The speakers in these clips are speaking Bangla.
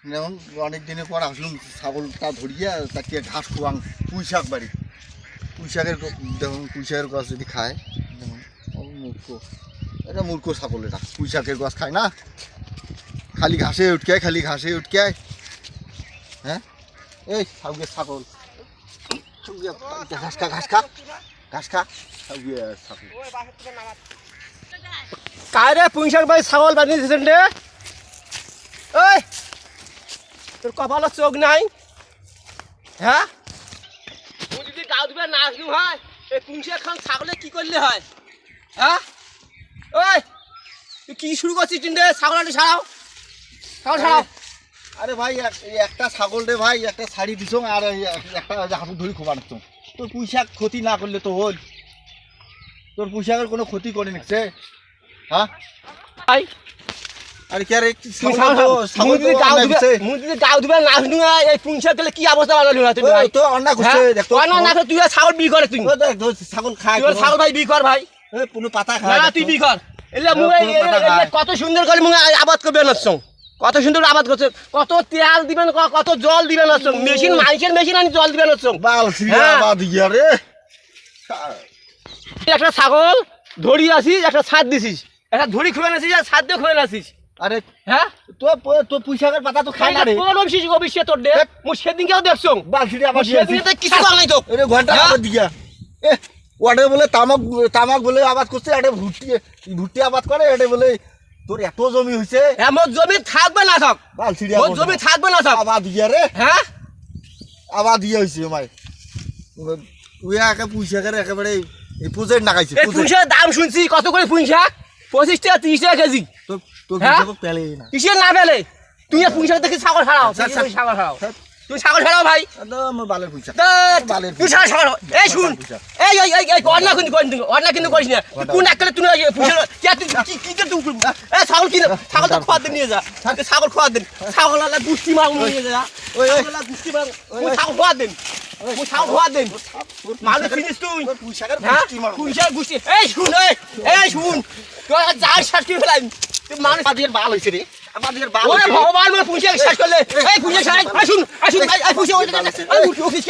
যেমন অনেক দিনের পর আসলাম ছাগলটা ধরিয়ে তাকে ঘাস খোয়াং পুঁই শাক বাড়ি পুঁই শাকের দেখুন পুঁই শাকের গাছ যদি খায় যেমন মূর্খ এটা মূর্খ ছাগল এটা পুঁই শাকের গাছ খায় না খালি ঘাসে উঠকায় খালি ঘাসে উঠকায় হ্যাঁ এই ছাগলের ছাগল ঘাস খা ঘাস খা ঘাস খা ছাগল কায়রে পুঁই শাক ভাই ছাগল বাঁধিয়ে দিয়েছেন রে ওই তোর কপালের চোখ নাই হ্যাঁ তুই যদি গাও দিবে না আসলু হয় এই পুঁই শাক খান ছাগলে কি করলে হয় হ্যাঁ ওই তুই কি শুরু করছিস রে ছাগলটা ছাড়াও ছাগল ছাড়াও আরে ভাই একটা ছাগল রে ভাই একটা শাড়ি দিছ আর একটা হাঁটু ধরি খোবানো তোর পুঁই শাক ক্ষতি না করলে তো হল তোর পুঁই শাকের কোনো ক্ষতি করে নিচ্ছে হ্যাঁ ভাই আরে কি আরে গাও দিবে না আসলু এই পুঁই শাক গেলে কি অবস্থা বানালি না তুই তো অন্যায় করছে দেখতো অন্যায় না তুই ছাগল বি করে তুই ছাগল খায় ছাগল ভাই বি কর ভাই কোনো পাতা না খায় তুই বি কর এলে কত সুন্দর করে মুখ আবাদ করবে না কত সুন্দর আবাদ করছে কত তেল দিবেন কত জল দিবেন মেশিন মাইকের মেশিন আনি জল দিবেন বাল আবাদ ইয়ারে একটা ছাগল ধরি আসিস একটা ছাদ দিছিস একটা ধরি খুঁয়ে আসিস আর ছাদ দিয়ে খুঁয়ে আসিস আরে হ্যাঁ তো পুঁই শাকের পাতা তো খায় না রে কোন অভিষেক তোর দে মু সেদিনকেও দেখছো বালছিড়ি আবার সেদিন কিছু কর নাই তো এরে ঘন্টা আবাদ দিয়া ওটা বলে তামাক তামাক বলে আবাদ করছে এটা ভুট্টি আবাদ করে এটা বলে তোর এত জমি হইছে এমন জমি থাকবে না থাক বালছিড়ি ওর জমি থাকবে না থাক আবাদ দিয়া রে হ্যাঁ আবাদ দিয়া হইছে ভাই তুই একে পুঁই শাকের একেবারে এই প্রজেক্ট না খাইছে পুঁই শাকের দাম শুনছি কত করে পুঁই শাক 25 টাকা 30 টাকা কেজি তো তো পেলে না কিসের না পেলে তুই পুঁই শাক দেখি ছাগল ছাড়াও ছাগল ছাড়াও তুই ছাগল ছাড়াও ভাই আমার বালের পুঁই শাক তুই ছাগল এই শুন এই এই এই অন্না কিন্তু করিস না কোন একলে তুই পুঁই শাক কি কি তুই এই ছাগল কিনে ছাগল তো খাওয়া দিন নিয়ে যা ছাগল খাওয়া দিন ছাগল আলা গুষ্টি মার নিয়ে যা ওই আলা গুষ্টি মার ওই ছাগল খাওয়া দিন ওই ছাগল খাওয়া দিন মাল কিনিস তুই পুঁই শাকের গুষ্টি মার পুঁই শাক গুষ্টি এই শুন এই শুন তুই যার শাক কি ফেলাই তুই মানুষ আমাদের বাল হইছে রে আমাদের বাল ওরে ভগবান মানে পুঁই শাক শেষ করলে এই পুঁই শাক আসুন আসুন এই পুঁই শাক এই উঠিস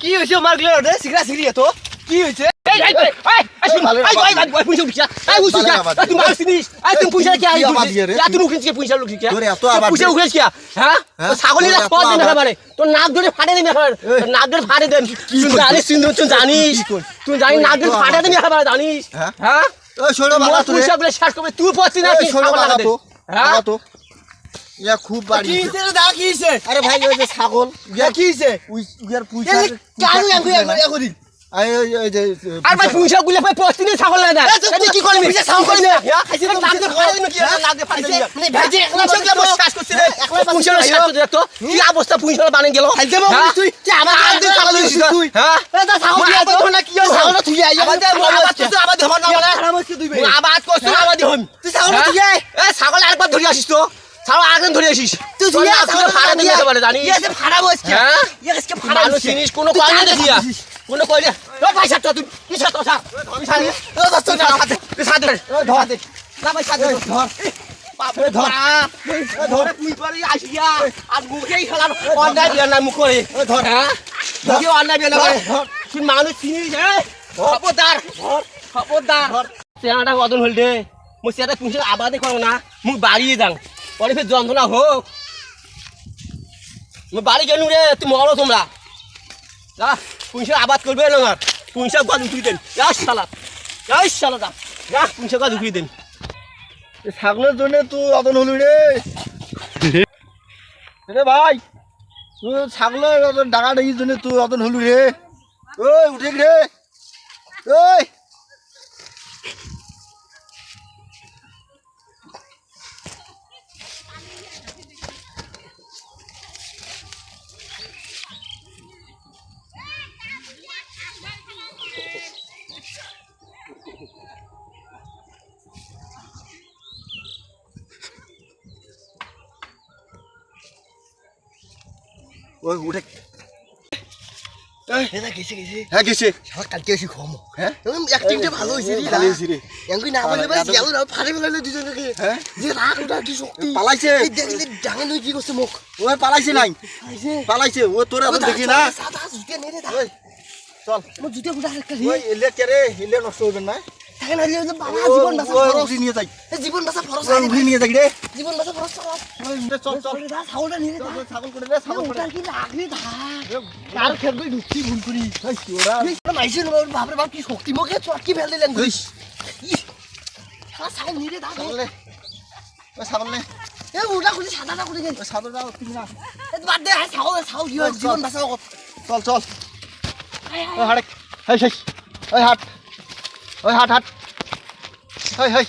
কি হইছে মার গলে রে সিগরা সিগরি তো কি হইছে এই এই এই আসুন এই পুঁই শাক এই উঠিস তুই মার সিনিস এই তুই পুঁই শাক কি আই যা তুই উঠিস কি পুঁই শাক উঠিস কি তোরে এত আবার পুঁই শাক উঠিস কি হ্যাঁ ছাগলের পথ দেন একেবারে তোর নাক ধরে ফাটে দিবি একেবারে নাক ধরে ফাটে দেন তুই জানিস তুই জানিস নাক ধরে ফাটে দিবি একেবারে জানিস হ্যাঁ ওই ছোড়ো বাবা পুঁই শাক বলে শেষ করবে তুই পড়ছিস না কি ছোড়ো বাবা তো হ্যাঁ তো ইয়া খুব বাড়ি কি হইছে দা কি হইছে আরে ভাই ওই যে ছাগল ইয়া কি হইছে ইয়ার পুঁই শাক কারু একরি এই যে আর ভাই পুঁই শাক গুলো ভাই পড়ছিস না ছাগল না এটা কি করবি ছাগল করবি না খাইছিস না নাক দিয়ে ফাড়ে দিবি কি নাক দিয়ে ফাড়ে দিবি মানে ভাজি একলা শেষ করছিস একলা পুঁই শাক শেষ করছিস তো কি অবস্থা পুঁই শাক বানিয়ে গেল খাইতে বাবু তুই কি আমার হাত দিয়ে ছাগল দিছিস তুই হ্যাঁ এটা ছাগল দিয়া তো না কি ছাগল তুই আই আমাদের আবাদ করছিস আবাদ হবার না বলে খারাপ হচ্ছে তুই আবাদ করছিস আবাদ হম তুই ছাগল তুই আই এ ছাগল আরেকবার ধরে আসিস তো ছাগল আরেকদিন ধরে আসিস তুই তুই ছাগল ফাড়া দিবি একেবারে জানিস ইয়ে ফাড়া বসকে হ্যাঁ ইয়ে ফাড়া জিনিস কোনো কই না দেখিয়া কোনো কই না ও ভাই সাথে তুই কি সাথে কথা আমি ছাড়ি ও দস্ত না সাথে তুই সাথে ধর দে না ভাই সাথে ধর বাপরে ধর ধরে তুই পারি আসিয়া আর মুখেই খেলার অন্যায় দিয়ে না মুখ করে ধর হ্যাঁ মুখে অন্যায় দিয়ে না তুই মানুষ চিনিস হ্যাঁ খবরদার খবরদার চেহারাটা কদন হল দে মই চেহারা পুঁছে আবাদে করো না মুখ বাড়িয়ে যাং পরে ফের যন্ত্রণা হোক মই বাড়ি গেল রে তুই মরো তোমরা যা পুঁছে আবাদ করবে না আমার পুঁছে গাছ উঠিয়ে দেন শালা যা পুঁছে গাছ উঠিয়ে দেন ছাগলের জন্য তুই অতন হলি রে রে ভাই তুই ছাগলের ডাকা ডাকির জন্য তুই অতন হলি রে ওই উঠে রে ওই ওই উঠে এটা গেছে গেছে হ্যাঁ গেছে শালা কালকে এসে খামো হ্যাঁ অ্যাক্টিংটা ভালো হয়েছে রে ভালো হয়েছে রে। এঙ্গুই না বললে ভাই গেল না ফাড়ে ফেলালে দুজনকে হ্যাঁ যে রাগ ওটা কি শক্তি পালাইছে এই দেখলে জানে নই কি করছে মুখ ও পালাইছে নাই আইছে পালাইছে ও তোর এখন দেখি না সাদা জুতে নেরে দা ওই চল মো জুতে ফুটা একটা ওই এলে কে রে এলে নষ্ট হবে না থাকে না যে বাবা জীবন বাঁচা ফরজ উড়ি নিয়ে যাই জীবন বাঁচা ফরজ উড়ি নিয়ে যাই রে জীবন বাঁচা ফরজ চল চল দা ছাগলটা নিরে দা ছাগল করে রে ছাগল করে ওটা কি লাগলি দা আর খেলবে ঢুকছি ভুল করি ওরা মাইছে না বাপরে বাপ কি শক্তি মুখে চটকি ফেল দিলেন গুইস শালা ছাগল নিরে দা ছাগল নে ওই ছাগল নে এ ওটা খুলি সাদাটা খুলি গেল ওই ছাগলটা ঠিক না বাদ দে ছাগল কি হয় জীবন বাঁচা চল চল ওই হাট হাই শেষ ওই হাট হাট হাই হাই